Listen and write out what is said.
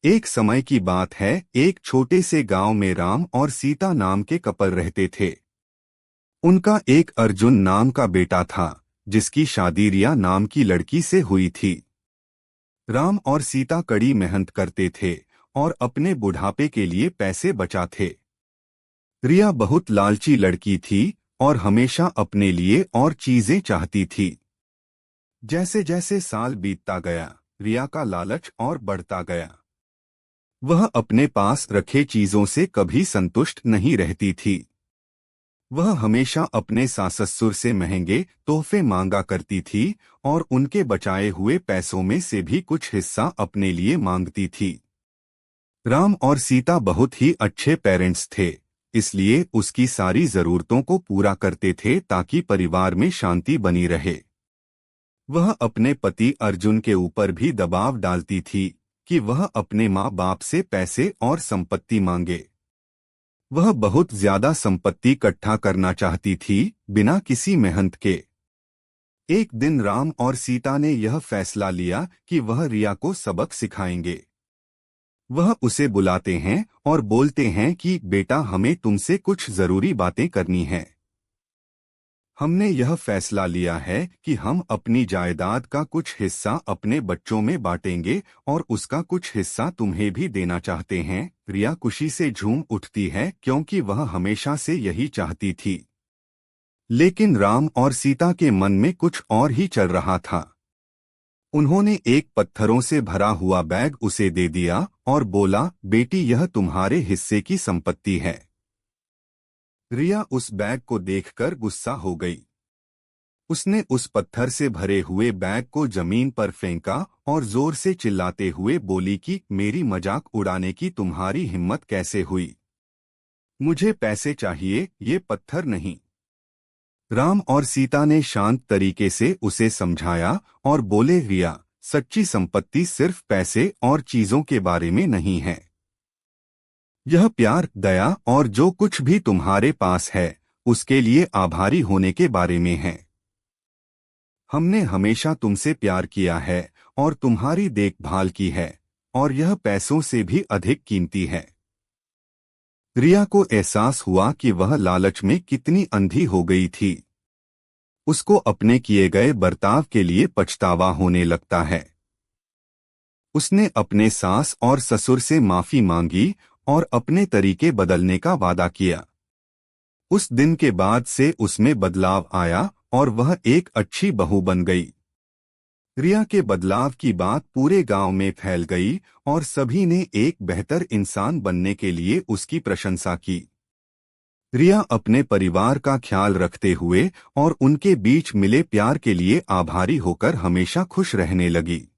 एक समय की बात है, एक छोटे से गांव में राम और सीता नाम के कपल रहते थे। उनका एक अर्जुन नाम का बेटा था, जिसकी शादी रिया नाम की लड़की से हुई थी। राम और सीता कड़ी मेहनत करते थे और अपने बुढ़ापे के लिए पैसे बचाते। रिया बहुत लालची लड़की थी और हमेशा अपने लिए और चीजें चाहती थी। जैसे जैसे साल बीतता गया, रिया का लालच और बढ़ता गया। वह अपने पास रखे चीजों से कभी संतुष्ट नहीं रहती थी। वह हमेशा अपने सास-ससुर से महंगे तोहफे मांगा करती थी और उनके बचाए हुए पैसों में से भी कुछ हिस्सा अपने लिए मांगती थी। राम और सीता बहुत ही अच्छे पेरेंट्स थे, इसलिए उसकी सारी जरूरतों को पूरा करते थे ताकि परिवार में शांति बनी रहे। वह अपने पति अर्जुन के ऊपर भी दबाव डालती थी कि वह अपने माँ बाप से पैसे और संपत्ति मांगे। वह बहुत ज्यादा संपत्ति इकट्ठा करना चाहती थी, बिना किसी मेहनत के। एक दिन राम और सीता ने यह फैसला लिया कि वह रिया को सबक सिखाएंगे। वह उसे बुलाते हैं और बोलते हैं कि बेटा, हमें तुमसे कुछ जरूरी बातें करनी है। हमने यह फैसला लिया है कि हम अपनी जायदाद का कुछ हिस्सा अपने बच्चों में बांटेंगे और उसका कुछ हिस्सा तुम्हें भी देना चाहते हैं। रिया खुशी से झूम उठती है क्योंकि वह हमेशा से यही चाहती थी। लेकिन राम और सीता के मन में कुछ और ही चल रहा था। उन्होंने एक पत्थरों से भरा हुआ बैग उसे दे दिया और बोला, बेटी, यह तुम्हारे हिस्से की संपत्ति है। रिया उस बैग को देखकर गुस्सा हो गई। उसने उस पत्थर से भरे हुए बैग को जमीन पर फेंका और जोर से चिल्लाते हुए बोली कि मेरी मजाक उड़ाने की तुम्हारी हिम्मत कैसे हुई? मुझे पैसे चाहिए, ये पत्थर नहीं। राम और सीता ने शांत तरीके से उसे समझाया और बोले, रिया, सच्ची संपत्ति सिर्फ पैसे और चीजों के बारे में नहीं है। यह प्यार, दया और जो कुछ भी तुम्हारे पास है, उसके लिए आभारी होने के बारे में है। हमने हमेशा तुमसे प्यार किया है और तुम्हारी देखभाल की है, और यह पैसों से भी अधिक कीमती है। रिया को एहसास हुआ कि वह लालच में कितनी अंधी हो गई थी। उसको अपने किए गए बर्ताव के लिए पछतावा होने लगता है। उसने अपने सास और ससुर से माफी मांगी और अपने तरीके बदलने का वादा किया। उस दिन के बाद से उसमें बदलाव आया और वह एक अच्छी बहू बन गई। रिया के बदलाव की बात पूरे गांव में फैल गई और सभी ने एक बेहतर इंसान बनने के लिए उसकी प्रशंसा की। रिया अपने परिवार का ख्याल रखते हुए और उनके बीच मिले प्यार के लिए आभारी होकर हमेशा खुश रहने लगी।